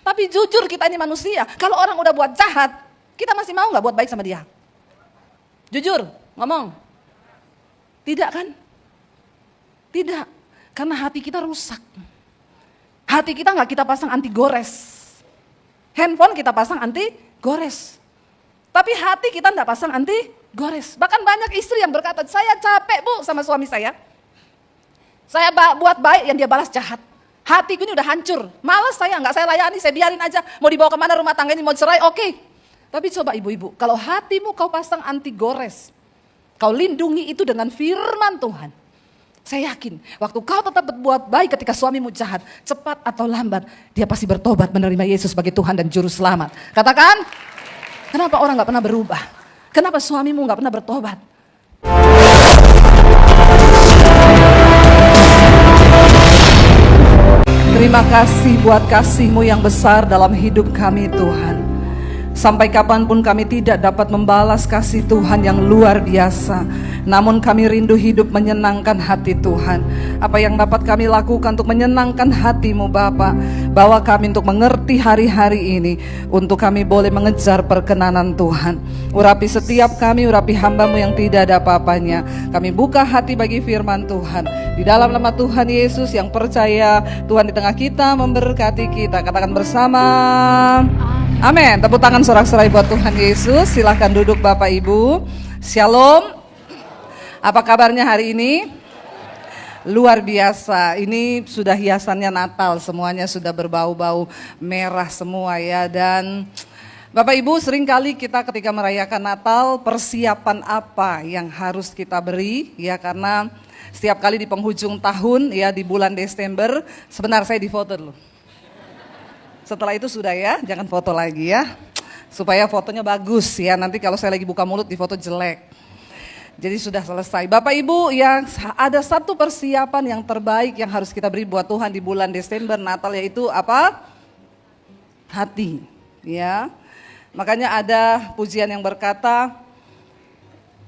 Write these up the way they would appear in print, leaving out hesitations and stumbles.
Tapi jujur kita ini manusia, kalau orang udah buat jahat, kita masih mau gak buat baik sama dia? Jujur, ngomong. Tidak kan? Tidak, karena hati kita rusak. Hati kita gak kita pasang anti gores. Handphone kita pasang anti gores. Tapi hati kita gak pasang anti gores. Bahkan banyak istri yang berkata, saya capek bu sama suami saya. Saya buat baik yang dia balas jahat. Hatiku ini udah hancur, malas saya, nggak saya layani, saya biarin aja. Mau dibawa kemana rumah tangga ini, mau cerai, oke. Tapi coba ibu-ibu, kalau hatimu kau pasang anti gores, kau lindungi itu dengan firman Tuhan. Saya yakin, waktu kau tetap berbuat baik ketika suamimu jahat, cepat atau lambat, dia pasti bertobat menerima Yesus sebagai Tuhan dan Juru Selamat. Katakan, kenapa orang nggak pernah berubah? Kenapa suamimu nggak pernah bertobat? Terima kasih buat kasih-Mu yang besar dalam hidup kami Tuhan. Sampai kapanpun kami tidak dapat membalas kasih Tuhan yang luar biasa. Namun kami rindu hidup menyenangkan hati Tuhan. Apa yang dapat kami lakukan untuk menyenangkan hati-Mu Bapa? Bawa kami untuk mengerti hari-hari ini. Untuk kami boleh mengejar perkenanan Tuhan. Urapi setiap kami, urapi hamba-Mu yang tidak ada apa-apanya. Kami buka hati bagi firman Tuhan. Di dalam nama Tuhan Yesus yang percaya Tuhan di tengah kita memberkati kita. Katakan bersama. Amin. Tepuk tangan sorak-sorai buat Tuhan Yesus. Silahkan duduk Bapak Ibu. Shalom. Apa kabarnya hari ini? Luar biasa. Ini sudah hiasannya Natal. Semuanya sudah berbau-bau merah semua ya. Dan Bapak Ibu, seringkali kita ketika merayakan Natal, persiapan apa yang harus kita beri ya, karena setiap kali di penghujung tahun ya, di bulan Desember, sebentar saya difoto dulu. Setelah itu sudah ya, jangan foto lagi ya. Supaya fotonya bagus ya, nanti kalau saya lagi buka mulut di foto jelek. Jadi sudah selesai. Bapak Ibu, yang ada satu persiapan yang terbaik yang harus kita beri buat Tuhan di bulan Desember Natal, yaitu apa? Hati ya. Makanya ada pujian yang berkata,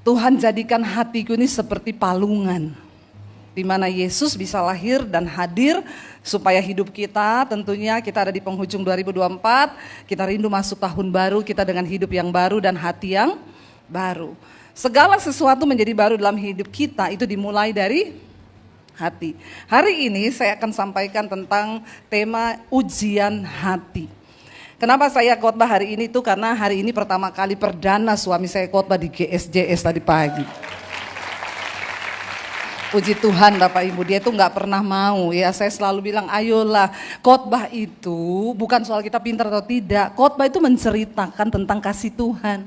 Tuhan jadikan hatiku ini seperti palungan, di mana Yesus bisa lahir dan hadir supaya hidup kita, tentunya kita ada di penghujung 2024, kita rindu masuk tahun baru kita dengan hidup yang baru dan hati yang baru. Segala sesuatu menjadi baru dalam hidup kita itu dimulai dari hati. Hari ini saya akan sampaikan tentang tema ujian hati. Kenapa saya khotbah hari ini tuh, karena hari ini pertama kali perdana suami saya khotbah di GSJS tadi pagi. Puji Tuhan Bapak Ibu, dia itu gak pernah mau ya. Saya selalu bilang ayolah, khotbah itu bukan soal kita pintar atau tidak. Khotbah itu menceritakan tentang kasih Tuhan.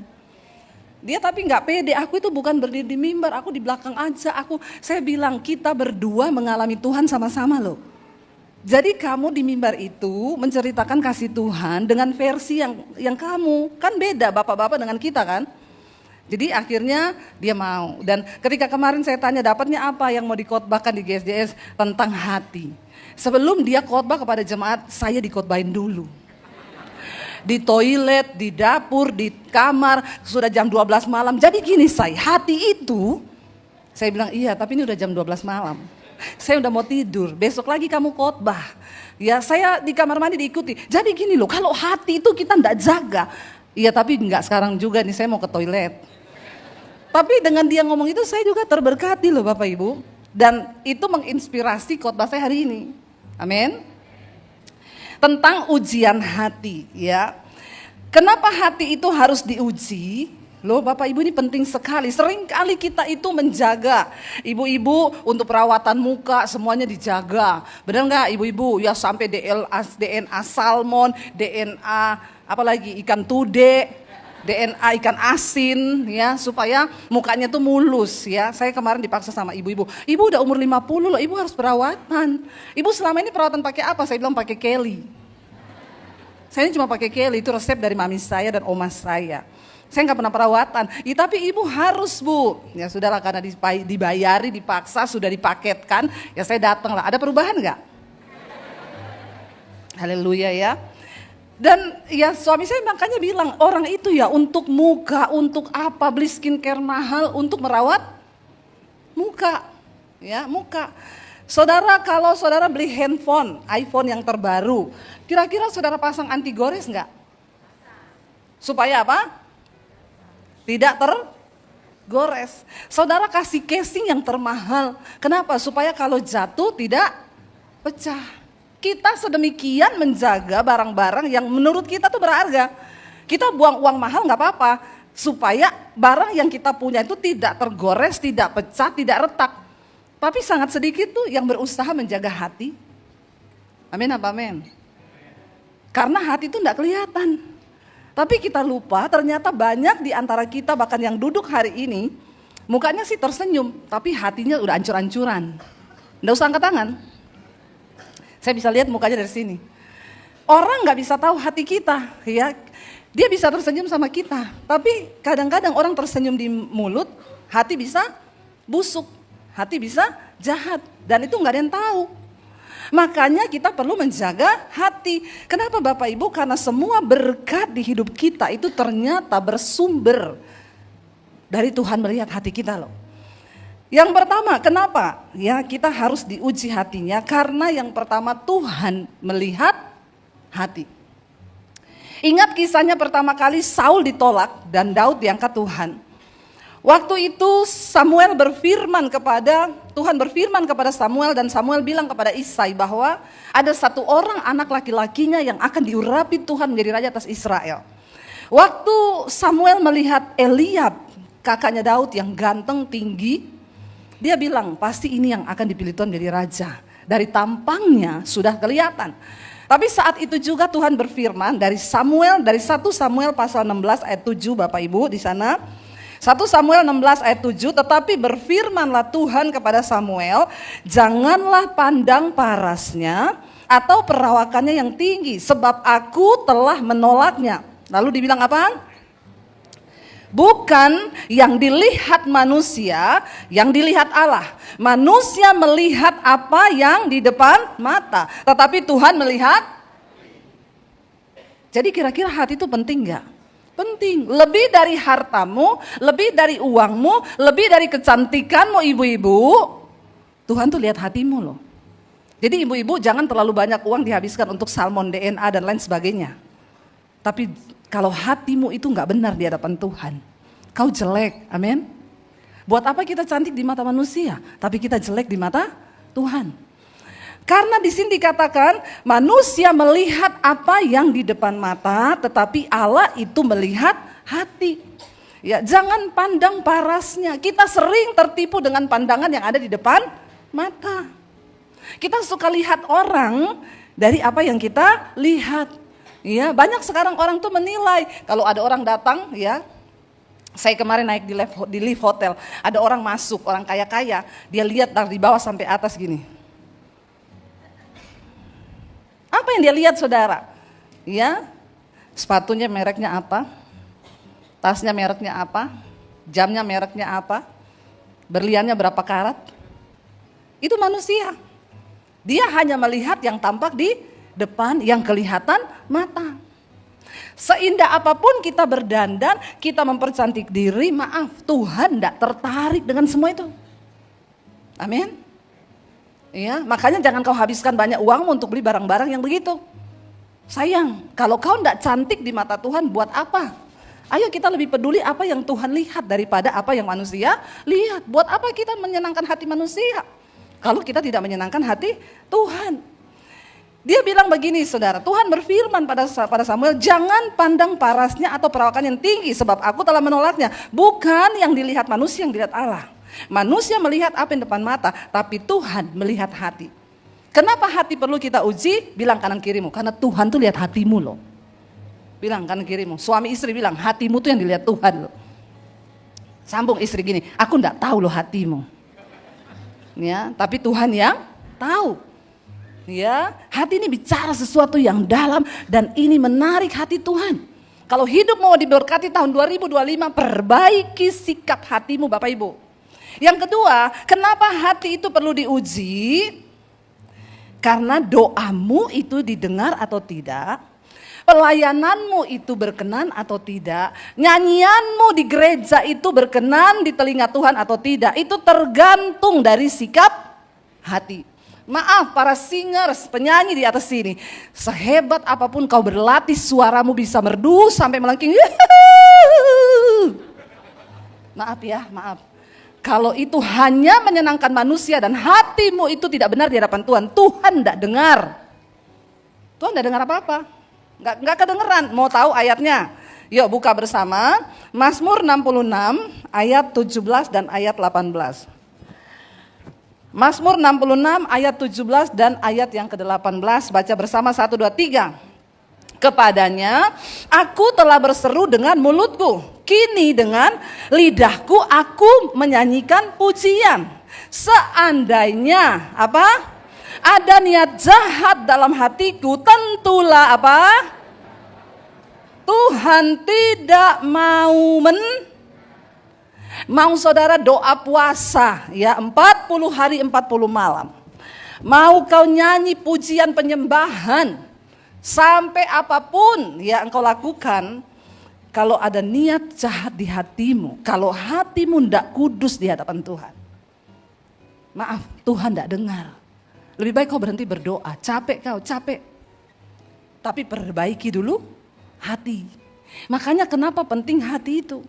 Dia tapi gak pede, aku itu bukan berdiri di mimbar, aku di belakang aja. Saya bilang kita berdua mengalami Tuhan sama-sama loh. Jadi kamu di mimbar itu menceritakan kasih Tuhan dengan versi yang kamu. Kan beda bapak-bapak dengan kita kan. Jadi akhirnya dia mau. Dan ketika kemarin saya tanya dapatnya apa yang mau dikhotbahkan di GSJS tentang hati. Sebelum dia khotbah kepada jemaat, saya dikhotbahin dulu. Di toilet, di dapur, di kamar, sudah jam 12 malam. Jadi gini hati itu, saya bilang iya tapi ini udah jam 12 malam. Saya udah mau tidur, besok lagi kamu khotbah. Ya saya di kamar mandi diikuti. Jadi gini loh, kalau hati itu kita enggak jaga. Iya tapi enggak sekarang juga nih, saya mau ke toilet. Tapi dengan dia ngomong itu saya juga terberkati loh Bapak Ibu. Dan itu menginspirasi khotbah saya hari ini. Amin. Tentang ujian hati ya. Kenapa hati itu harus diuji? Loh Bapak Ibu, ini penting sekali. Seringkali kita itu menjaga. Ibu-ibu untuk perawatan muka semuanya dijaga. Benar nggak ibu-ibu? Ya sampai DNA salmon, DNA apalagi ikan tude, DNA ikan asin ya, supaya mukanya tuh mulus ya. Saya kemarin dipaksa sama ibu-ibu. Ibu udah umur 50 loh, ibu harus perawatan. Ibu selama ini perawatan pakai apa? Saya bilang pakai Kelly. Saya ini cuma pakai Kelly, itu resep dari mami saya dan oma saya. Saya nggak pernah perawatan. Ya, tapi ibu harus bu. Ya sudahlah, karena dibayari, dipaksa, sudah dipaketkan. Ya saya datang lah. Ada perubahan nggak? Haleluya ya. Dan ya suami saya makanya bilang, orang itu ya untuk muka, untuk apa, beli skincare mahal untuk merawat muka. Ya muka. Saudara, kalau saudara beli handphone, iPhone yang terbaru, kira-kira saudara pasang anti gores enggak? Supaya apa? Tidak tergores. Saudara kasih casing yang termahal. Kenapa? Supaya kalau jatuh tidak pecah. Kita sedemikian menjaga barang-barang yang menurut kita tuh berharga. Kita buang uang mahal nggak apa-apa, supaya barang yang kita punya itu tidak tergores, tidak pecah, tidak retak. Tapi sangat sedikit tuh yang berusaha menjaga hati. Amin apa amin? Karena hati itu enggak kelihatan. Tapi kita lupa ternyata banyak di antara kita bahkan yang duduk hari ini, mukanya sih tersenyum, tapi hatinya udah hancur-hancuran. Enggak usah angkat tangan. Saya bisa lihat mukanya dari sini. Orang nggak bisa tahu hati kita, ya. Dia bisa tersenyum sama kita, tapi kadang-kadang orang tersenyum di mulut, hati bisa busuk, hati bisa jahat, dan itu nggak ada yang tahu. Makanya kita perlu menjaga hati. Kenapa Bapak Ibu? Karena semua berkat di hidup kita itu ternyata bersumber dari Tuhan melihat hati kita loh. Yang pertama, kenapa? Ya, kita harus diuji hatinya karena yang pertama Tuhan melihat hati. Ingat kisahnya pertama kali Saul ditolak dan Daud diangkat Tuhan. Waktu itu Tuhan berfirman kepada Samuel dan Samuel bilang kepada Isai bahwa ada satu orang anak laki-lakinya yang akan diurapi Tuhan menjadi raja atas Israel. Waktu Samuel melihat Eliab, kakaknya Daud yang ganteng tinggi, dia bilang pasti ini yang akan dipilih Tuhan menjadi raja. Dari tampangnya sudah kelihatan. Tapi saat itu juga Tuhan berfirman dari 1 Samuel pasal 16 ayat 7 Bapak Ibu di sana. 1 Samuel 16 ayat 7, tetapi berfirmanlah Tuhan kepada Samuel, janganlah pandang parasnya atau perawakannya yang tinggi, sebab aku telah menolaknya. Lalu dibilang apa? Bukan yang dilihat manusia, yang dilihat Allah. Manusia melihat apa yang di depan mata, tetapi Tuhan melihat. Jadi kira-kira hati itu penting gak? Penting, lebih dari hartamu, lebih dari uangmu, lebih dari kecantikanmu ibu-ibu, Tuhan tuh lihat hatimu loh. Jadi ibu-ibu jangan terlalu banyak uang dihabiskan untuk salmon, DNA dan lain sebagainya. Tapi kalau hatimu itu gak benar di hadapan Tuhan, kau jelek, amin. Buat apa kita cantik di mata manusia, tapi kita jelek di mata Tuhan. Karena di sini dikatakan manusia melihat apa yang di depan mata, tetapi Allah itu melihat hati. Ya, jangan pandang parasnya. Kita sering tertipu dengan pandangan yang ada di depan mata. Kita suka lihat orang dari apa yang kita lihat. Ya, banyak sekarang orang tuh menilai kalau ada orang datang, ya. Saya kemarin naik di lift hotel, ada orang masuk, orang kaya-kaya, dia lihat dari bawah sampai atas gini. Apa yang dia lihat saudara? Ya, sepatunya mereknya apa? Tasnya mereknya apa? Jamnya mereknya apa? Berliannya berapa karat? Itu manusia. Dia hanya melihat yang tampak di depan, yang kelihatan mata. Seindah apapun kita berdandan, kita mempercantik diri, maaf, Tuhan tidak tertarik dengan semua itu. Amin. Ya, makanya jangan kau habiskan banyak uangmu untuk beli barang-barang yang begitu. Sayang, kalau kau tidak cantik di mata Tuhan, buat apa? Ayo kita lebih peduli apa yang Tuhan lihat daripada apa yang manusia lihat. Buat apa kita menyenangkan hati manusia kalau kita tidak menyenangkan hati Tuhan? Dia bilang begini saudara, Tuhan berfirman pada Samuel, jangan pandang parasnya atau perawakan yang tinggi, sebab aku telah menolaknya. Bukan yang dilihat manusia, yang dilihat Allah. Manusia melihat apa yang depan mata, tapi Tuhan melihat hati. Kenapa hati perlu kita uji? Bilang kanan kirimu, karena Tuhan tuh lihat hatimu loh. Bilang kanan kirimu, suami istri bilang hatimu tuh yang dilihat Tuhan loh. Sambung istri gini, aku enggak tahu loh hatimu. Ya, tapi Tuhan yang tahu. Ya, hati ini bicara sesuatu yang dalam dan ini menarik hati Tuhan. Kalau hidup mau diberkati tahun 2025, perbaiki sikap hatimu Bapak Ibu. Yang kedua, kenapa hati itu perlu diuji? Karena doamu itu didengar atau tidak, pelayananmu itu berkenan atau tidak, nyanyianmu di gereja itu berkenan di telinga Tuhan atau tidak, itu tergantung dari sikap hati. Maaf para singers, penyanyi di atas sini. Sehebat apapun kau berlatih, suaramu bisa merdu sampai melengking. Maaf ya, maaf. Kalau itu hanya menyenangkan manusia dan hatimu itu tidak benar di hadapan Tuhan, Tuhan tidak dengar. Tuhan tidak dengar apa-apa. Nggak kedengeran. Mau tahu ayatnya? Yuk buka bersama. Mazmur 66 ayat 17 dan ayat 18. Mazmur 66 ayat 17 dan ayat yang ke-18. Baca bersama 1, 2, 3. Kepadanya aku telah berseru dengan mulutku, kini dengan lidahku aku menyanyikan pujian. Seandainya apa? Ada niat jahat dalam hatiku, tentulah apa? Tuhan tidak mau saudara doa puasa ya 40 hari 40 malam. Mau kau nyanyi pujian penyembahan sampai apapun ya engkau lakukan, kalau ada niat jahat di hatimu, kalau hatimu tidak kudus di hadapan Tuhan, maaf, Tuhan tidak dengar. Lebih baik kau berhenti berdoa, capek, tapi perbaiki dulu hati. Makanya kenapa penting hati itu.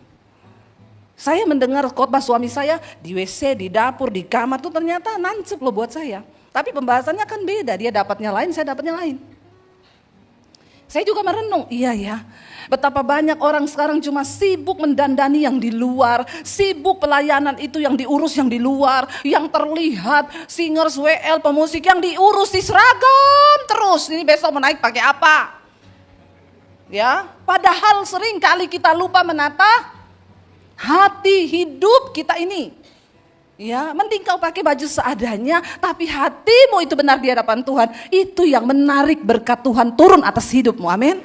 Saya mendengar khotbah suami saya di WC, di dapur, di kamar tuh ternyata nancep loh buat saya. Tapi pembahasannya kan beda, dia dapatnya lain, saya dapatnya lain. Saya juga merenung, iya ya, betapa banyak orang sekarang cuma sibuk mendandani yang di luar, sibuk pelayanan itu yang diurus yang di luar, yang terlihat singers, WL, pemusik yang diurus di seragam terus, ini besok mau naik pakai apa? Ya, padahal sering kali kita lupa menata hati hidup kita ini. Ya, mending kau pakai baju seadanya, tapi hatimu itu benar di hadapan Tuhan. Itu yang menarik berkat Tuhan turun atas hidupmu. Amin.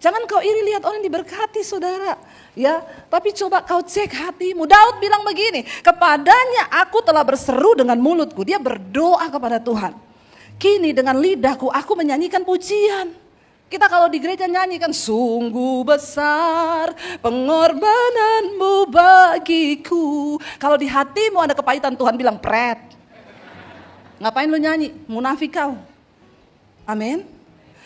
Jangan kau iri lihat orang diberkati, saudara. Ya, tapi coba kau cek hatimu. Daud bilang begini, kepadanya aku telah berseru dengan mulutku. Dia berdoa kepada Tuhan. Kini dengan lidahku aku menyanyikan pujian. Kita kalau di gereja nyanyikan, sungguh besar pengorbananmu bagiku. Kalau di hatimu ada kepahitan, Tuhan bilang pret. Ngapain lu nyanyi? Munafik kau. Amin.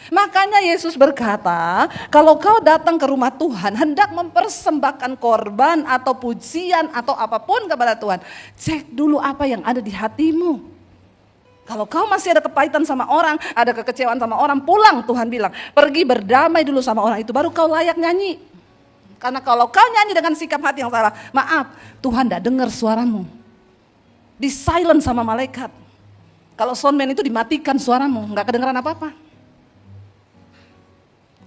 Makanya Yesus berkata, kalau kau datang ke rumah Tuhan hendak mempersembahkan korban atau pujian atau apapun kepada Tuhan, cek dulu apa yang ada di hatimu. Kalau kau masih ada kepahitan sama orang, ada kekecewaan sama orang, pulang, Tuhan bilang, pergi berdamai dulu sama orang itu, baru kau layak nyanyi. Karena kalau kau nyanyi dengan sikap hati yang salah, maaf, Tuhan tidak dengar suaramu. Di silent sama malaikat. Kalau soundman itu dimatikan suaramu, nggak kedengeran apa-apa.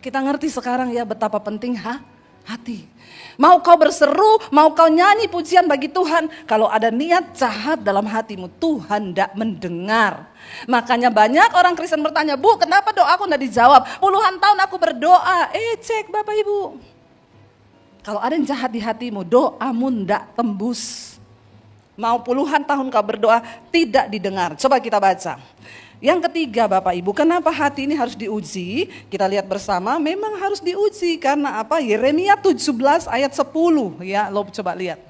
Kita ngerti sekarang ya betapa penting hati. Mau kau berseru, mau kau nyanyi pujian bagi Tuhan, kalau ada niat jahat dalam hatimu, Tuhan tidak mendengar. Makanya banyak orang Kristen bertanya, Bu, kenapa doaku tidak dijawab? Puluhan tahun aku berdoa, cek Bapak Ibu. Kalau ada yang jahat di hatimu, doamu tidak tembus. Mau puluhan tahun kau berdoa, tidak didengar. Coba kita baca. Yang ketiga Bapak Ibu, kenapa hati ini harus diuji? Kita lihat bersama, memang harus diuji karena apa? Yeremia 17 ayat 10 ya, lo coba lihat.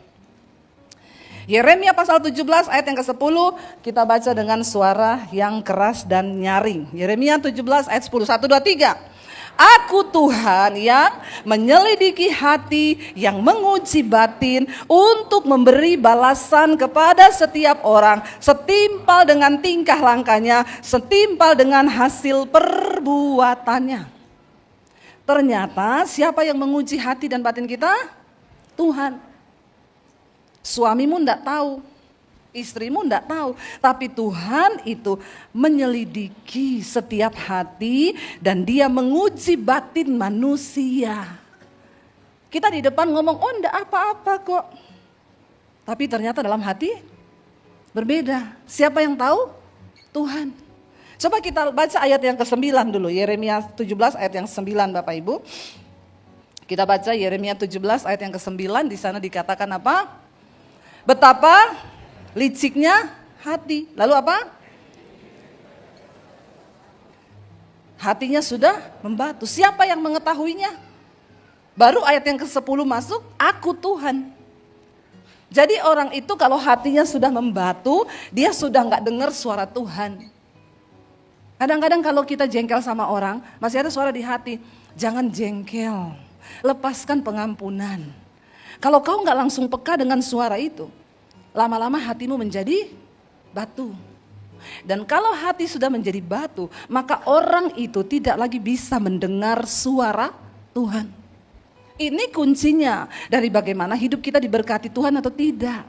Yeremia pasal 17 ayat yang ke-10, kita baca dengan suara yang keras dan nyaring. Yeremia 17 ayat 10, 1, 2, 3. Aku Tuhan yang menyelidiki hati, yang menguji batin untuk memberi balasan kepada setiap orang setimpal dengan tingkah langkahnya, setimpal dengan hasil perbuatannya. Ternyata siapa yang menguji hati dan batin kita? Tuhan. Suamimu enggak tahu, istrimu enggak tahu, tapi Tuhan itu menyelidiki setiap hati dan Dia menguji batin manusia. Kita di depan ngomong, oh enggak apa-apa kok. Tapi ternyata dalam hati berbeda. Siapa yang tahu? Tuhan. Coba kita baca ayat yang ke-9 dulu, Yeremia 17 ayat yang 9 Bapak Ibu. Kita baca Yeremia 17 ayat yang ke-9, di sana dikatakan apa? Betapa liciknya hati. Lalu apa? Hatinya sudah membatu. Siapa yang mengetahuinya? Baru ayat yang ke-10 masuk, aku Tuhan. Jadi orang itu kalau hatinya sudah membatu, dia sudah nggak dengar suara Tuhan. Kadang-kadang kalau kita jengkel sama orang, masih ada suara di hati, jangan jengkel, lepaskan pengampunan. Kalau kau nggak langsung peka dengan suara itu, lama-lama hatimu menjadi batu. Dan kalau hati sudah menjadi batu, maka orang itu tidak lagi bisa mendengar suara Tuhan. Ini kuncinya dari bagaimana hidup kita diberkati Tuhan atau tidak.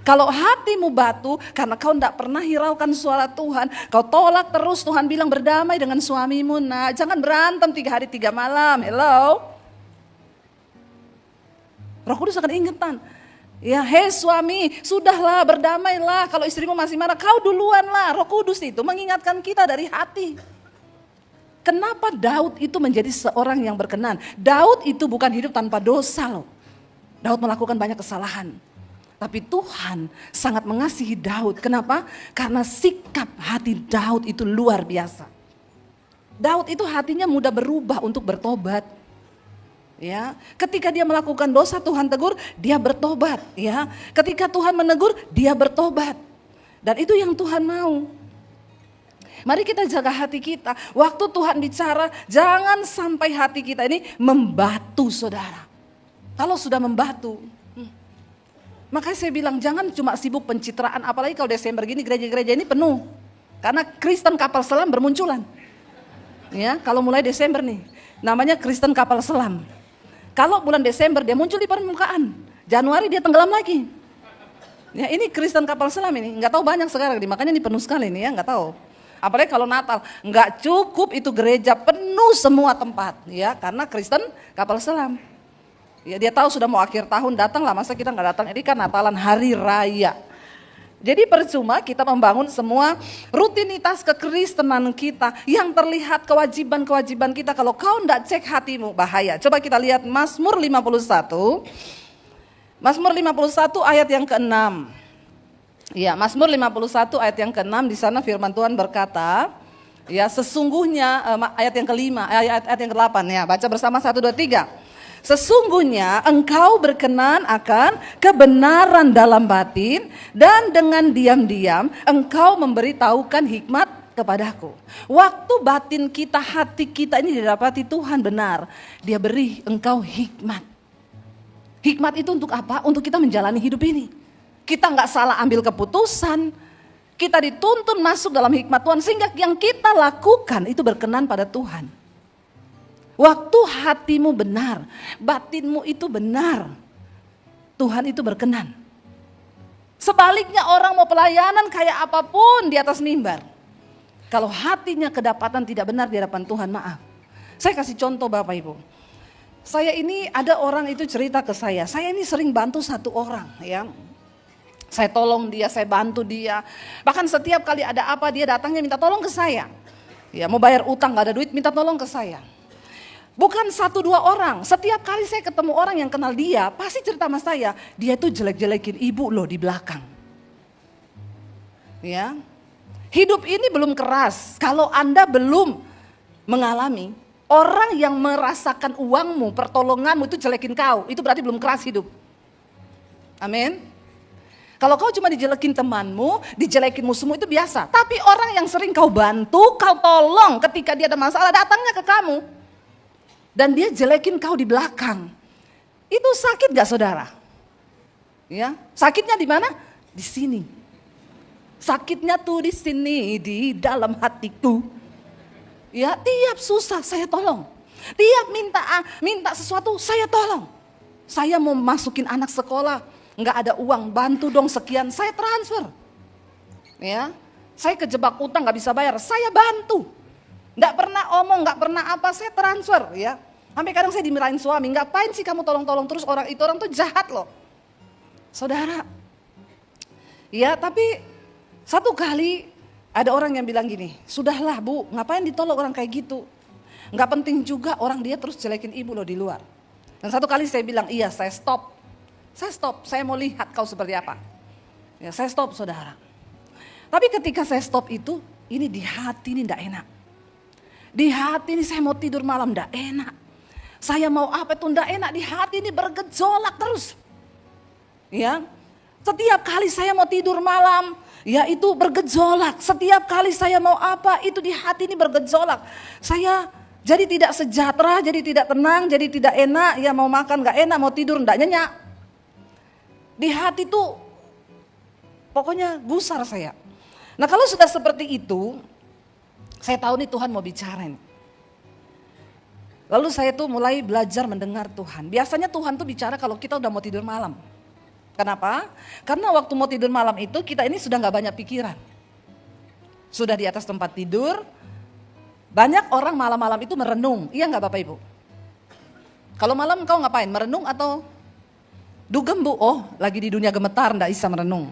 Kalau hatimu batu karena kau tidak pernah hiraukan suara Tuhan, kau tolak terus, Tuhan bilang berdamai dengan suamimu, nah jangan berantem 3 hari 3 malam, hello. Roh Kudus akan ingetan, ya hei suami, sudahlah berdamailah, kalau istrimu masih marah, kau duluan lah. Roh Kudus itu mengingatkan kita dari hati. Kenapa Daud itu menjadi seorang yang berkenan? Daud itu bukan hidup tanpa dosa loh. Daud melakukan banyak kesalahan. Tapi Tuhan sangat mengasihi Daud. Kenapa? Karena sikap hati Daud itu luar biasa. Daud itu hatinya mudah berubah untuk bertobat. Ya, ketika dia melakukan dosa Tuhan tegur, dia bertobat, ya. Ketika Tuhan menegur, dia bertobat. Dan itu yang Tuhan mau. Mari kita jaga hati kita. Waktu Tuhan bicara, jangan sampai hati kita ini membatu, saudara. Kalau sudah membatu, makanya saya bilang jangan cuma sibuk pencitraan, apalagi kalau Desember gini gereja-gereja ini penuh. Karena Kristen kapal selam bermunculan. Ya, kalau mulai Desember nih, namanya Kristen kapal selam. Kalau bulan Desember dia muncul di permukaan, Januari dia tenggelam lagi. Ya, ini Kristen kapal selam ini, nggak tahu banyak sekarang, makanya ini penuh sekali nih ya, nggak tahu. Apalagi kalau Natal, nggak cukup itu gereja penuh semua tempat, ya, karena Kristen kapal selam. Ya dia tahu sudah mau akhir tahun, datang lah, masa kita nggak datang, ini kan Natalan hari raya. Jadi percuma kita membangun semua rutinitas kekristenan kita yang terlihat kewajiban-kewajiban kita. Kalau kau nggak cek hatimu, bahaya. Coba kita lihat Mazmur 51. Mazmur 51 ayat yang ke-6. Ya, Mazmur 51 ayat yang ke-6, di sana firman Tuhan berkata, ya sesungguhnya ayat yang kelima, ayat yang ke-8 ya, baca bersama 1, 2, 3. Sesungguhnya engkau berkenan akan kebenaran dalam batin dan dengan diam-diam engkau memberitahukan hikmat kepadaku. Waktu batin kita, hati kita ini didapati Tuhan benar, dia beri engkau hikmat. Hikmat itu untuk apa? Untuk kita menjalani hidup ini. Kita nggak salah ambil keputusan, kita dituntun masuk dalam hikmat Tuhan sehingga yang kita lakukan itu berkenan pada Tuhan. Waktu hatimu benar, batinmu itu benar, Tuhan itu berkenan. Sebaliknya orang mau pelayanan kayak apapun di atas mimbar, kalau hatinya kedapatan tidak benar di hadapan Tuhan, maaf. Saya kasih contoh Bapak Ibu. Saya ini ada orang itu cerita ke saya ini sering bantu satu orang ya. Saya tolong dia, saya bantu dia. Bahkan setiap kali ada apa dia datangnya minta tolong ke saya. Ya mau bayar utang gak ada duit minta tolong ke saya. Bukan 1-2 orang, setiap kali saya ketemu orang yang kenal dia, pasti cerita sama saya, dia tuh jelek-jelekin ibu loh di belakang. Ya, hidup ini belum keras, kalau Anda belum mengalami, orang yang merasakan uangmu, pertolonganmu itu jelekin kau, itu berarti belum keras hidup. Amin. Kalau kau cuma dijelekin temanmu, dijelekin musuhmu itu biasa. Tapi orang yang sering kau bantu, kau tolong ketika dia ada masalah, datangnya ke kamu. Dan dia jelekin kau di belakang. Itu sakit gak saudara? Ya, sakitnya di mana? Di sini. Sakitnya tuh di sini, di dalam hatiku. Ya, tiap susah saya tolong. Tiap minta sesuatu saya tolong. Saya mau masukin anak sekolah, nggak ada uang, bantu dong sekian, saya transfer. Ya, saya kejebak utang nggak bisa bayar, saya bantu. Nggak pernah omong, nggak pernah apa, saya transfer ya. Sampai kadang saya dimarahin suami, ngapain sih kamu tolong-tolong terus orang itu, orang tuh jahat loh. Saudara, ya tapi satu kali ada orang yang bilang gini, sudahlah Bu, ngapain ditolong orang kayak gitu. Nggak penting juga orang dia terus jelekin ibu loh di luar. Dan satu kali saya bilang, iya saya stop, saya mau lihat kau seperti apa. Ya saya stop saudara. Tapi ketika saya stop itu, ini di hati ini nggak enak. Di hati ini saya mau tidur malam nggak enak. Saya mau apa itu nggak enak, di hati ini bergejolak terus. Ya, Setiap kali saya mau tidur malam, ya itu bergejolak. Setiap kali saya mau apa, itu di hati ini bergejolak. Saya jadi tidak sejahtera, jadi tidak tenang, jadi tidak enak. Ya mau makan gak enak, mau tidur gak nyenyak. Di hati tuh pokoknya gusar saya. Nah kalau sudah seperti itu, saya tahu nih Tuhan mau bicara nih. Lalu saya tuh mulai belajar mendengar Tuhan. Biasanya Tuhan tuh bicara kalau kita udah mau tidur malam. Kenapa? Karena waktu mau tidur malam itu kita ini sudah gak banyak pikiran. Sudah di atas tempat tidur. Banyak orang malam-malam itu merenung. Iya gak Bapak Ibu? Kalau malam kau ngapain? Merenung atau dugem Bu? Oh lagi di dunia gemetar gak bisa merenung.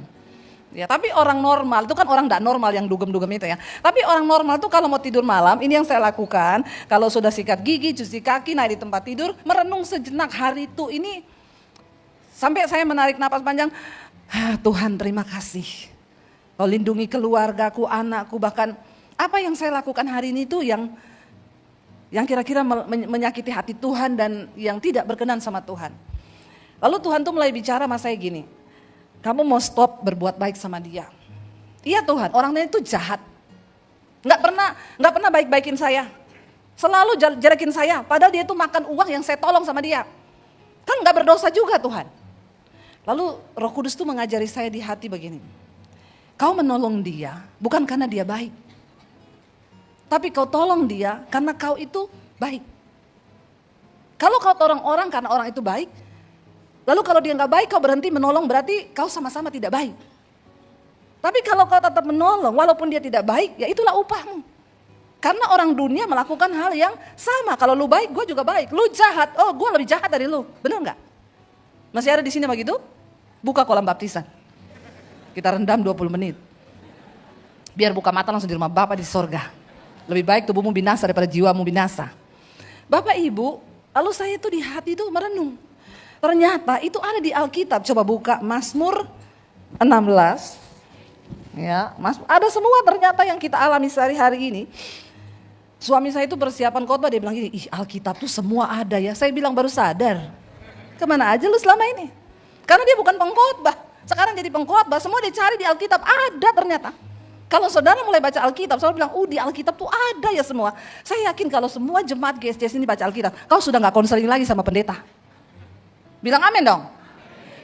Ya, tapi orang normal itu kan orang tidak normal yang dugem-dugem itu ya. Tapi orang normal tuh kalau mau tidur malam, ini yang saya lakukan. Kalau sudah sikat gigi, cuci kaki, naik di tempat tidur, merenung sejenak hari itu. Ini sampai saya menarik napas panjang. Tuhan terima kasih. Kau lindungi keluargaku, anakku, bahkan apa yang saya lakukan hari ini tuh yang kira-kira menyakiti hati Tuhan dan yang tidak berkenan sama Tuhan. Lalu Tuhan tuh mulai bicara sama saya gini. Kamu mau stop berbuat baik sama dia. Iya Tuhan, orangnya itu jahat. Nggak pernah baik-baikin saya. Selalu jelekin saya, padahal dia itu makan uang yang saya tolong sama dia. Kan nggak berdosa juga Tuhan. Lalu Roh Kudus tuh mengajari saya di hati begini. Kau menolong dia bukan karena dia baik. Tapi kau tolong dia karena kau itu baik. Kalau kau tolong orang karena orang itu baik, lalu kalau dia nggak baik kau berhenti menolong berarti kau sama-sama tidak baik. Tapi kalau kau tetap menolong walaupun dia tidak baik, ya itulah upahmu. Karena orang dunia melakukan hal yang sama. Kalau lu baik, gue juga baik. Lu jahat, oh gue lebih jahat dari lu. Bener nggak? Masih ada di sini begitu? Buka kolam baptisan. Kita rendam 20 menit. Biar buka mata langsung di rumah Bapak di sorga. Lebih baik tubuhmu binasa daripada jiwamu binasa. Bapak Ibu, lalu saya itu di hati itu merenung. Ternyata itu ada di Alkitab. Coba buka Mazmur 16. Ya, ada semua ternyata yang kita alami sehari-hari ini. Suami saya itu persiapan khotbah, dia bilang gini, ih Alkitab tuh semua ada ya. Saya bilang baru sadar. Kemana aja lu selama ini? Karena dia bukan pengkhotbah. Sekarang jadi pengkhotbah, semua dicari di Alkitab, ada ternyata. Kalau saudara mulai baca Alkitab, saudara bilang, di Alkitab tuh ada ya semua. Saya yakin kalau semua jemaat GSJS ini baca Alkitab, kau sudah gak konseling lagi sama pendeta. Bilang amin dong.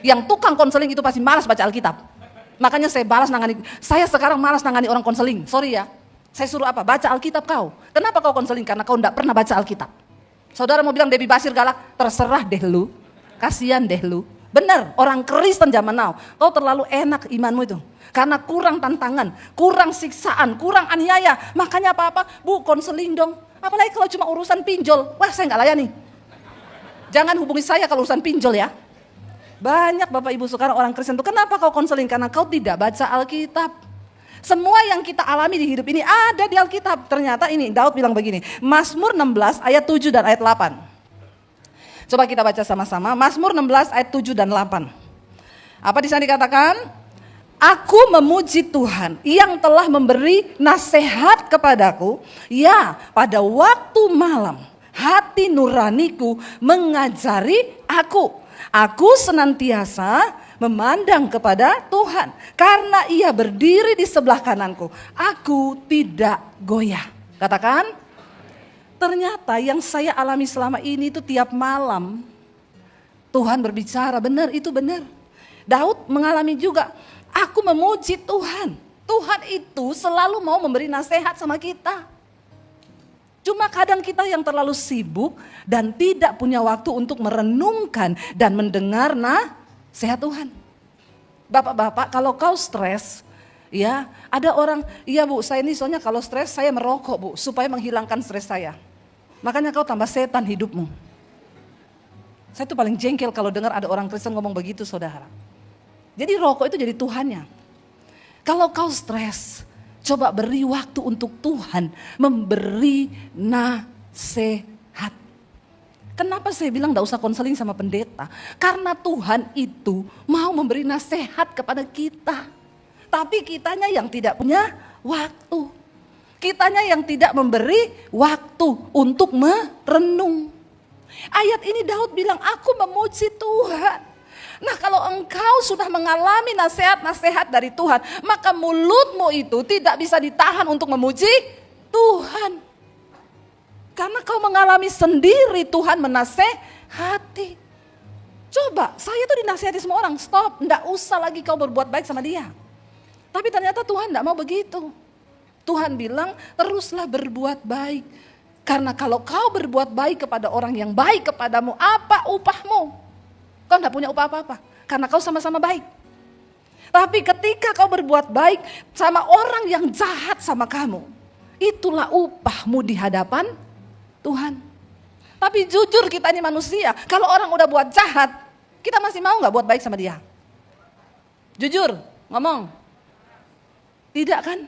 Yang tukang konseling itu pasti malas baca Alkitab. Makanya saya sekarang malas nangani orang konseling. Sorry ya. Saya suruh apa? Baca Alkitab kau. Kenapa kau konseling? Karena kau enggak pernah baca Alkitab. Saudara mau bilang Debbie Basir galak, terserah deh lu. Kasihan deh lu. Benar, orang Kristen zaman now. Kau terlalu enak imanmu itu. Karena kurang tantangan, kurang siksaan, kurang aniaya. Makanya apa-apa, Bu konseling dong. Apalagi kalau cuma urusan pinjol. Wah saya enggak layani. Jangan hubungi saya kalau urusan pinjol ya. Banyak Bapak Ibu sekarang orang Kristen itu kenapa kau konseling? Karena kau tidak baca Alkitab. Semua yang kita alami di hidup ini ada di Alkitab. Ternyata ini Daud bilang begini. Mazmur 16 ayat 7 dan ayat 8. Coba kita baca sama-sama. Mazmur 16 ayat 7 dan 8. Apa di sana dikatakan? Aku memuji Tuhan yang telah memberi nasihat kepadaku. Ya, pada waktu malam. Hati nuraniku mengajari aku. Aku senantiasa memandang kepada Tuhan. Karena ia berdiri di sebelah kananku. Aku tidak goyah. Katakan, ternyata yang saya alami selama ini itu tiap malam. Tuhan berbicara, benar itu benar. Daud mengalami juga. Aku memuji Tuhan. Tuhan itu selalu mau memberi nasihat sama kita. Cuma kadang kita yang terlalu sibuk dan tidak punya waktu untuk merenungkan dan mendengar nasihat Tuhan. Bapak-bapak kalau kau stres, ya ada orang, iya Bu saya ini soalnya kalau stres saya merokok Bu supaya menghilangkan stres saya. Makanya kau tambah setan hidupmu. Saya tuh paling jengkel kalau dengar ada orang Kristen ngomong begitu saudara. Jadi rokok itu jadi Tuhannya. Kalau kau stres, coba beri waktu untuk Tuhan memberi nasihat. Kenapa saya bilang gak usah konseling sama pendeta? Karena Tuhan itu mau memberi nasihat kepada kita. Tapi kitanya yang tidak punya waktu. Kitanya yang tidak memberi waktu untuk merenung. Ayat ini Daud bilang, aku memuji Tuhan. Nah, kalau engkau sudah mengalami nasihat-nasihat dari Tuhan, maka mulutmu itu tidak bisa ditahan untuk memuji Tuhan. Karena kau mengalami sendiri Tuhan menasehati. Coba, saya tuh dinasihati semua orang, stop, enggak usah lagi kau berbuat baik sama dia. Tapi ternyata Tuhan enggak mau begitu. Tuhan bilang, teruslah berbuat baik. Karena kalau kau berbuat baik kepada orang yang baik kepadamu, apa upahmu? Kau enggak punya upah apa-apa, karena kau sama-sama baik. Tapi ketika kau berbuat baik sama orang yang jahat sama kamu, itulah upahmu di hadapan Tuhan. Tapi jujur kita ini manusia, kalau orang udah buat jahat, kita masih mau gak buat baik sama dia? Jujur, ngomong. Tidak kan?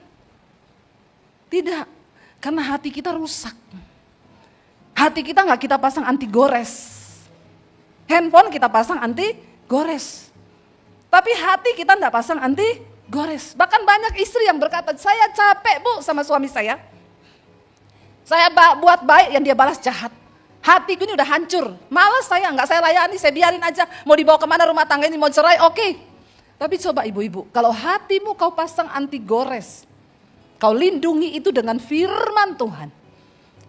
Tidak, karena hati kita rusak. Hati kita gak kita pasang anti gores. Handphone kita pasang anti gores. Tapi hati kita gak pasang anti gores. Bahkan banyak istri yang berkata, saya capek bu sama suami saya. Saya buat baik yang dia balas jahat. Hatiku ini udah hancur, malas saya, nggak saya layani, saya biarin aja. Mau dibawa kemana rumah tangga ini, mau cerai, oke. Tapi coba ibu-ibu, kalau hatimu kau pasang anti gores, kau lindungi itu dengan firman Tuhan.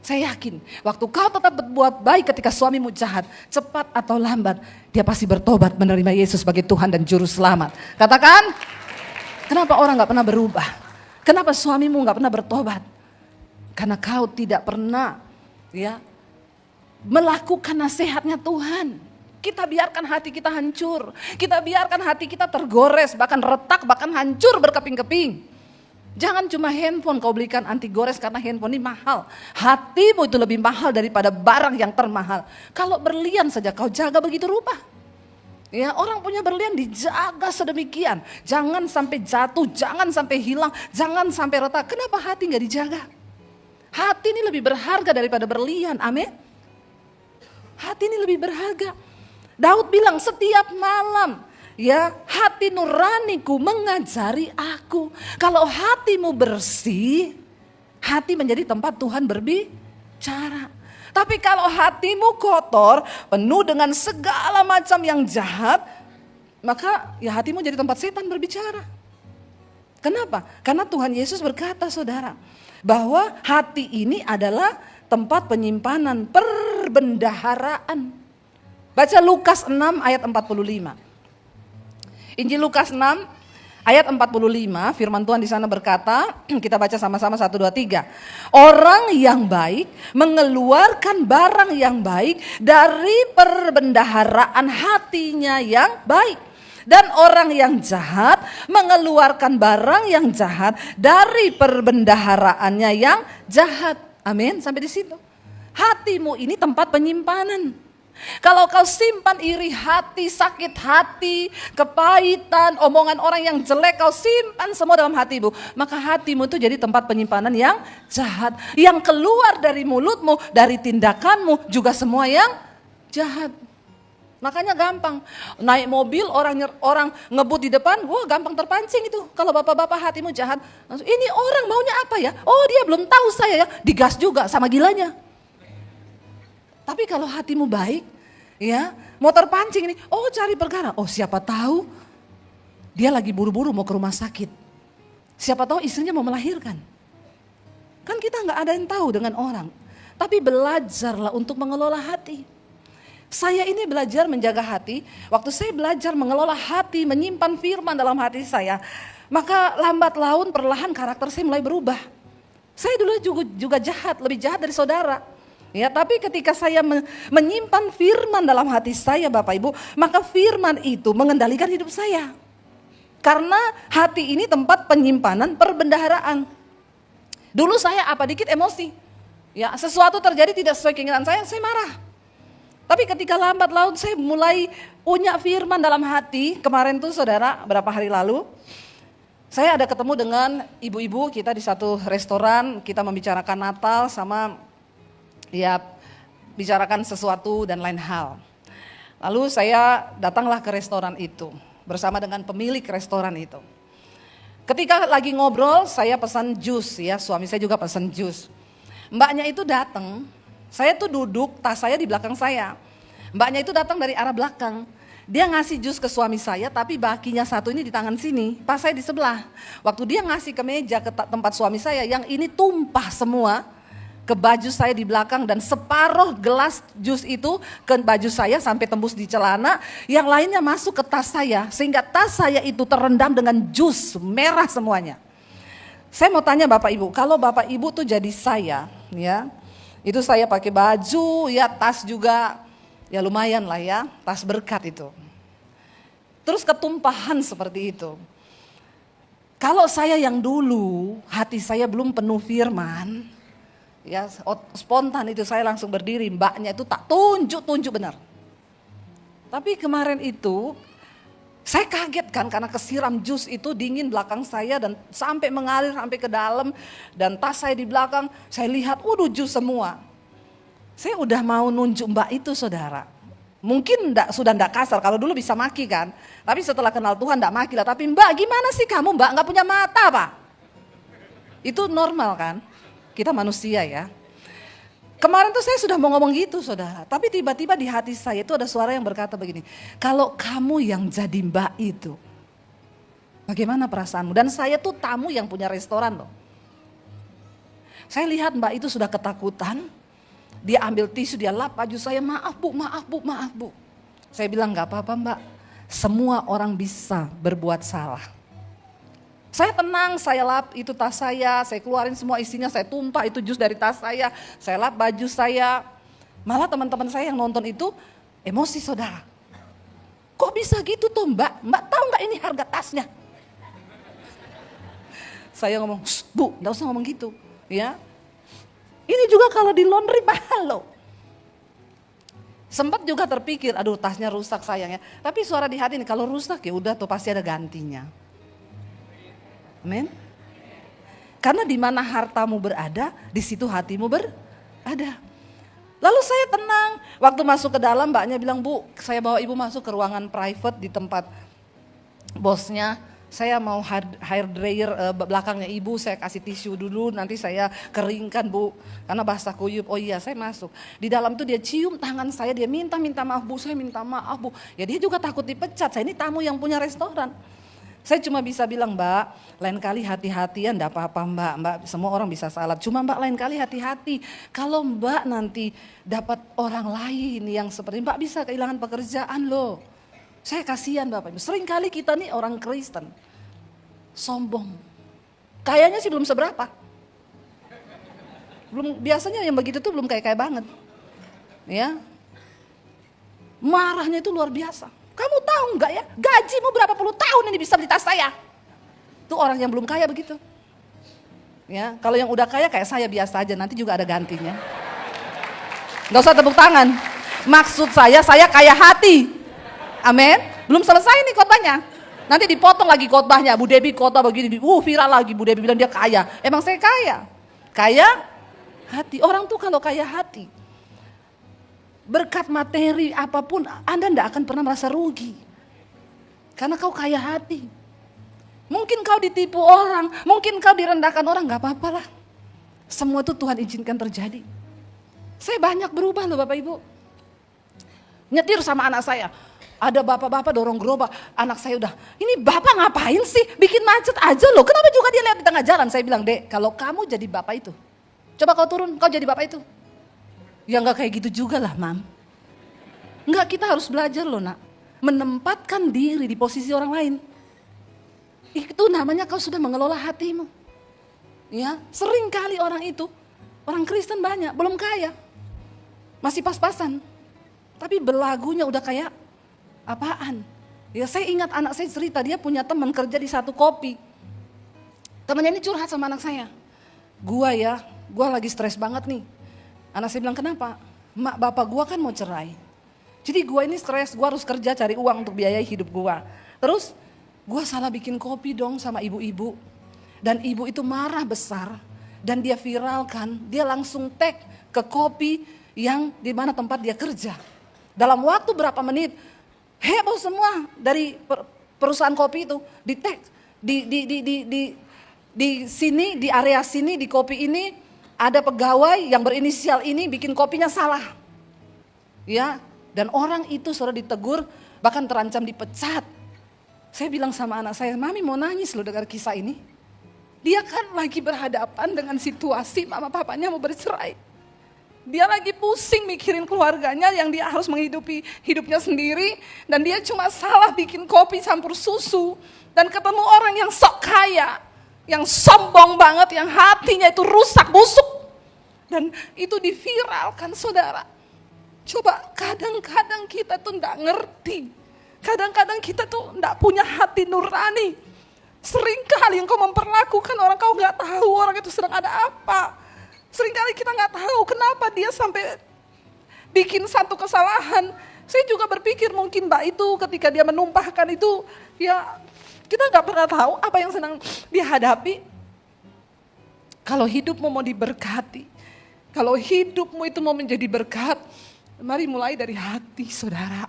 Saya yakin, waktu kau tetap berbuat baik ketika suamimu jahat, cepat atau lambat, dia pasti bertobat menerima Yesus sebagai Tuhan dan Juru Selamat. Katakan, kenapa orang nggak pernah berubah? Kenapa suamimu nggak pernah bertobat? Karena kau tidak pernah, melakukan nasihatnya Tuhan. Kita biarkan hati kita hancur. Kita biarkan hati kita tergores, bahkan retak, bahkan hancur berkeping-keping. Jangan cuma handphone kau belikan anti gores karena handphone ini mahal. Hatimu itu lebih mahal daripada barang yang termahal. Kalau berlian saja kau jaga begitu rupa. Ya, orang punya berlian dijaga sedemikian. Jangan sampai jatuh, jangan sampai hilang, jangan sampai retak. Kenapa hati gak dijaga? Hati ini lebih berharga daripada berlian, amin. Hati ini lebih berharga. Daud bilang setiap malam, hati nuraniku mengajari aku. Kalau hatimu bersih, hati menjadi tempat Tuhan berbicara. Tapi kalau hatimu kotor, penuh dengan segala macam yang jahat, maka hatimu jadi tempat setan berbicara. Kenapa? Karena Tuhan Yesus berkata, saudara, bahwa hati ini adalah tempat penyimpanan perbendaharaan. Baca Lukas 6 ayat 45. Injil Lukas 6 ayat 45, firman Tuhan di sana berkata, kita baca sama-sama 1, 2, 3. Orang yang baik mengeluarkan barang yang baik dari perbendaharaan hatinya yang baik. Dan orang yang jahat mengeluarkan barang yang jahat dari perbendaharaannya yang jahat. Amin, sampai di situ. Hatimu ini tempat penyimpanan. Kalau kau simpan iri hati, sakit hati, kepahitan, omongan orang yang jelek, kau simpan semua dalam hatimu, maka hatimu itu jadi tempat penyimpanan yang jahat. Yang keluar dari mulutmu, dari tindakanmu juga semua yang jahat. Makanya gampang, naik mobil orang ngebut di depan, wah gampang terpancing itu. Kalau bapak-bapak hatimu jahat, langsung, ini orang maunya apa ya? Oh dia belum tahu saya ya, digas juga sama gilanya. Tapi kalau hatimu baik, mau terpancing ini, oh cari perkara, oh siapa tahu dia lagi buru-buru mau ke rumah sakit. Siapa tahu istrinya mau melahirkan. Kan kita nggak ada yang tahu dengan orang. Tapi belajarlah untuk mengelola hati. Saya ini belajar menjaga hati, waktu saya belajar mengelola hati, menyimpan firman dalam hati saya, maka lambat laun perlahan karakter saya mulai berubah. Saya dulu juga jahat, lebih jahat dari saudara. Tapi ketika saya menyimpan firman dalam hati saya Bapak Ibu, maka firman itu mengendalikan hidup saya. Karena hati ini tempat penyimpanan perbendaharaan. Dulu saya apa dikit emosi. Sesuatu terjadi tidak sesuai keinginan saya marah. Tapi ketika lambat laun saya mulai punya firman dalam hati. Kemarin tuh saudara, berapa hari lalu, saya ada ketemu dengan ibu-ibu kita di satu restoran. Kita membicarakan Natal sama bicarakan sesuatu dan lain hal. Lalu saya datanglah ke restoran itu bersama dengan pemilik restoran itu. Ketika lagi ngobrol, saya pesan jus suami saya juga pesan jus. Mbaknya itu datang, saya tuh duduk, tas saya di belakang saya. Mbaknya itu datang dari arah belakang. Dia ngasih jus ke suami saya, tapi bakinya satu ini di tangan sini, pas saya di sebelah. Waktu dia ngasih ke meja, ke tempat suami saya, yang ini tumpah semua ke baju saya di belakang, dan separuh gelas jus itu ke baju saya sampai tembus di celana, yang lainnya masuk ke tas saya, sehingga tas saya itu terendam dengan jus merah semuanya. Saya mau tanya Bapak Ibu, kalau Bapak Ibu tuh jadi saya, ya, itu saya pakai baju, ya tas juga, ya lumayan lah ya, tas berkat itu. Terus ketumpahan seperti itu. Kalau saya yang dulu, hati saya belum penuh firman, ya spontan itu saya langsung berdiri, mbaknya itu tak tunjuk benar. Tapi kemarin itu, saya kaget kan karena kesiram jus itu dingin belakang saya dan sampai mengalir sampai ke dalam, dan tas saya di belakang, saya lihat, jus semua. Saya udah mau nunjuk mbak itu saudara. Mungkin sudah enggak kasar, kalau dulu bisa maki kan. Tapi setelah kenal Tuhan enggak maki lah. Tapi mbak gimana sih kamu mbak, enggak punya mata pak? Itu normal kan, kita manusia ya. Kemarin tuh saya sudah mau ngomong gitu saudara. Tapi tiba-tiba di hati saya itu ada suara yang berkata begini. Kalau kamu yang jadi mbak itu, bagaimana perasaanmu? Dan saya tuh tamu yang punya restoran loh. Saya lihat mbak itu sudah ketakutan. Dia ambil tisu, dia lap baju saya, maaf bu. Saya bilang gak apa-apa mbak, semua orang bisa berbuat salah. Saya tenang, saya lap itu tas saya keluarin semua isinya, saya tumpah itu jus dari tas saya lap baju saya. Malah teman-teman saya yang nonton itu emosi saudara. Kok bisa gitu tuh mbak tahu gak ini harga tasnya? Saya ngomong, bu gak usah ngomong gitu ya. Ini juga kalau di laundry mahal loh. Sempat juga terpikir, aduh tasnya rusak sayangnya. Tapi suara di hati ini, kalau rusak ya udah tuh pasti ada gantinya. Amin. Karena di mana hartamu berada, di situ hatimu berada. Lalu saya tenang, waktu masuk ke dalam mbaknya bilang, bu saya bawa ibu masuk ke ruangan private di tempat bosnya. Saya mau hair dryer belakangnya ibu, saya kasih tisu dulu, nanti saya keringkan bu, karena basah kuyup. Oh iya saya masuk. Di dalam tuh dia cium tangan saya, dia minta maaf bu, saya minta maaf bu. Ya dia juga takut dipecat, saya ini tamu yang punya restoran. Saya cuma bisa bilang mbak, lain kali hati-hatian, enggak apa-apa mbak, semua orang bisa salah. Cuma mbak lain kali hati-hati, kalau mbak nanti dapat orang lain yang seperti mbak bisa kehilangan pekerjaan loh. Saya kasihan Bapak Ibu, sering kali kita nih orang Kristen, sombong. Kayaknya sih belum seberapa. Biasanya yang begitu tuh belum kaya banget. Ya. Marahnya itu luar biasa. Kamu tahu enggak ya, gajimu berapa puluh tahun ini bisa beli tas saya. Itu orang yang belum kaya begitu. Ya, kalau yang udah kaya kayak saya biasa aja, nanti juga ada gantinya. Gak usah tepuk tangan. Maksud saya kaya hati. Amin. Belum selesai nih khotbahnya. Nanti dipotong lagi khotbahnya. Bu Debi khotbah begini, viral lagi. Bu Debi bilang dia kaya. Emang saya kaya? Kaya hati. Orang tuh kalau kaya hati, berkat materi apapun, Anda tidak akan pernah merasa rugi. Karena kau kaya hati. Mungkin kau ditipu orang, mungkin kau direndahkan orang, gak apa-apa lah. Semua itu Tuhan izinkan terjadi. Saya banyak berubah loh Bapak Ibu. Nyetir sama anak saya. Ada bapak-bapak dorong gerobak, anak saya udah, ini bapak ngapain sih? Bikin macet aja loh, kenapa juga dia lihat di tengah jalan? Saya bilang, dek kalau kamu jadi bapak itu, coba kau turun, kau jadi bapak itu. Ya enggak kayak gitu juga lah mam. Enggak, kita harus belajar loh nak, menempatkan diri di posisi orang lain. Itu namanya kau sudah mengelola hatimu. Ya, sering kali orang itu, orang Kristen banyak, belum kaya. Masih pas-pasan. Tapi belagunya udah kayak apaan? Ya saya ingat anak saya cerita, dia punya teman kerja di satu kopi. Temannya ini curhat sama anak saya. Gua lagi stres banget nih. Anak saya bilang, kenapa? Mak bapak gua kan mau cerai. Jadi gua ini stres, gua harus kerja cari uang untuk biayai hidup gua. Terus gua salah bikin kopi dong sama ibu-ibu. Dan ibu itu marah besar. Dan dia viralkan, dia langsung tag ke kopi yang di mana tempat dia kerja. Dalam waktu berapa menit, heboh semua dari perusahaan kopi itu di tag di sini, di area sini, di kopi ini ada pegawai yang berinisial ini bikin kopinya salah. Ya, Dan orang itu sudah ditegur, bahkan terancam dipecat. Saya bilang sama anak saya, Mami mau nangis loh dengar kisah ini. Dia kan lagi berhadapan dengan situasi mama papanya mau bercerai. Dia lagi pusing mikirin keluarganya yang dia harus menghidupi hidupnya sendiri. Dan dia cuma salah bikin kopi campur susu. Dan ketemu orang yang sok kaya, yang sombong banget, yang hatinya itu rusak, busuk. Dan itu diviralkan, saudara. Coba kadang-kadang kita tuh enggak ngerti. Kadang-kadang kita tuh enggak punya hati nurani. Seringkali engkau memperlakukan orang kau enggak tahu orang itu sedang ada apa. Seringkali kita enggak tahu kenapa dia sampai bikin satu kesalahan. Saya juga berpikir mungkin mbak itu ketika dia menumpahkan itu, ya kita enggak pernah tahu apa yang sedang dihadapi. Kalau hidupmu mau diberkati, kalau hidupmu itu mau menjadi berkat, mari mulai dari hati, saudara.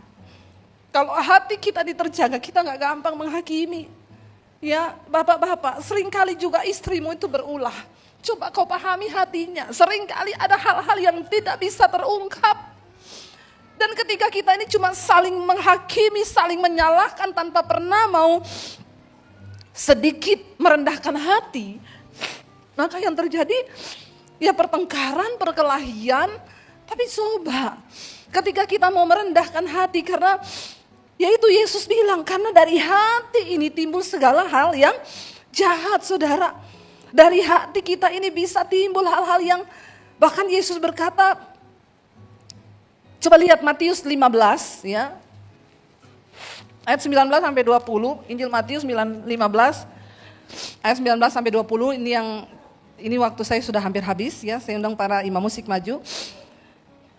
Kalau hati kita diterjaga, kita gak gampang menghakimi. Ya, bapak-bapak, seringkali juga istrimu itu berulah. Coba kau pahami hatinya, seringkali ada hal-hal yang tidak bisa terungkap. Dan ketika kita ini cuma saling menghakimi, saling menyalahkan tanpa pernah mau sedikit merendahkan hati, maka yang terjadi ya pertengkaran, perkelahian. Tapi coba ketika kita mau merendahkan hati, karena yaitu Yesus bilang, karena dari hati ini timbul segala hal yang jahat, saudara. Dari hati kita ini bisa timbul hal-hal yang bahkan Yesus berkata, coba lihat Matius 15 ya. Ayat 19 sampai 20, Injil Matius 15 ayat 19 sampai 20, ini waktu saya sudah hampir habis ya, saya undang para imam musik maju.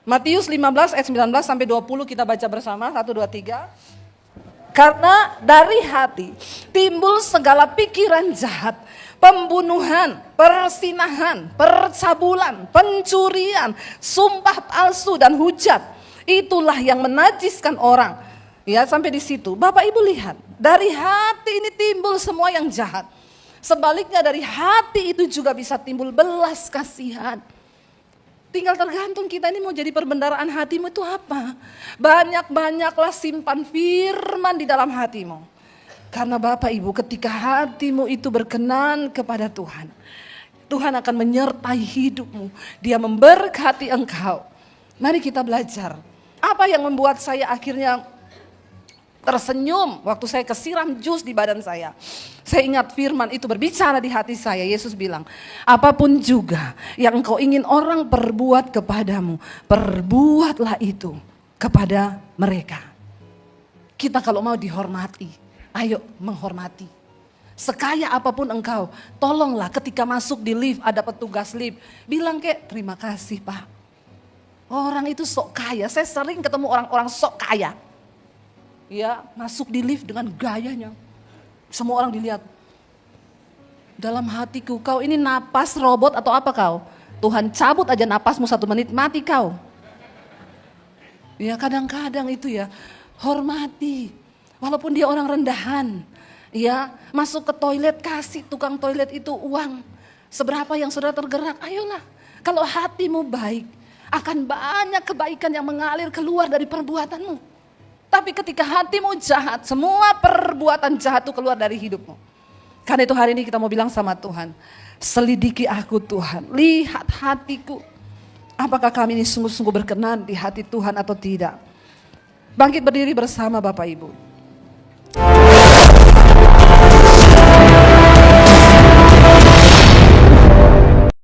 Matius 15 ayat 19 sampai 20 kita baca bersama, 1, 2, 3. Karena dari hati timbul segala pikiran jahat, pembunuhan, persinahan, percabulan, pencurian, sumpah palsu dan hujat. Itulah yang menajiskan orang. Ya, sampai di situ. Bapak Ibu lihat, dari hati ini timbul semua yang jahat. Sebaliknya dari hati itu juga bisa timbul belas kasihan. Tinggal tergantung kita ini mau jadi perbendaharaan hatimu itu apa. Banyak-banyaklah simpan firman di dalam hatimu. Karena Bapak Ibu ketika hatimu itu berkenan kepada Tuhan, Tuhan akan menyertai hidupmu. Dia memberkati engkau. Mari kita belajar. Apa yang membuat saya akhirnya tersenyum waktu saya kesiram jus di badan saya. Saya ingat firman itu berbicara di hati saya. Yesus bilang, apapun juga yang engkau ingin orang perbuat kepadamu, perbuatlah itu kepada mereka. Kita kalau mau dihormati, ayo menghormati. Sekaya apapun engkau, tolonglah ketika masuk di lift, ada petugas lift, bilang kek terima kasih Pak. Orang itu sok kaya, saya sering ketemu orang-orang sok kaya. Ya, masuk di lift dengan gayanya. Semua orang dilihat. Dalam hatiku, kau ini napas robot atau apa kau? Tuhan cabut aja napasmu 1 menit, mati kau. Ya kadang-kadang itu ya, hormati. Walaupun dia orang rendahan. Ya, masuk ke toilet, kasih tukang toilet itu uang. Seberapa yang sudah tergerak, ayolah. Kalau hatimu baik, akan banyak kebaikan yang mengalir keluar dari perbuatanmu. Tapi ketika hatimu jahat, semua perbuatan jahat itu keluar dari hidupmu. Karena itu hari ini kita mau bilang sama Tuhan, selidiki aku Tuhan, lihat hatiku. Apakah kami ini sungguh-sungguh berkenan di hati Tuhan atau tidak? Bangkit berdiri bersama Bapak Ibu.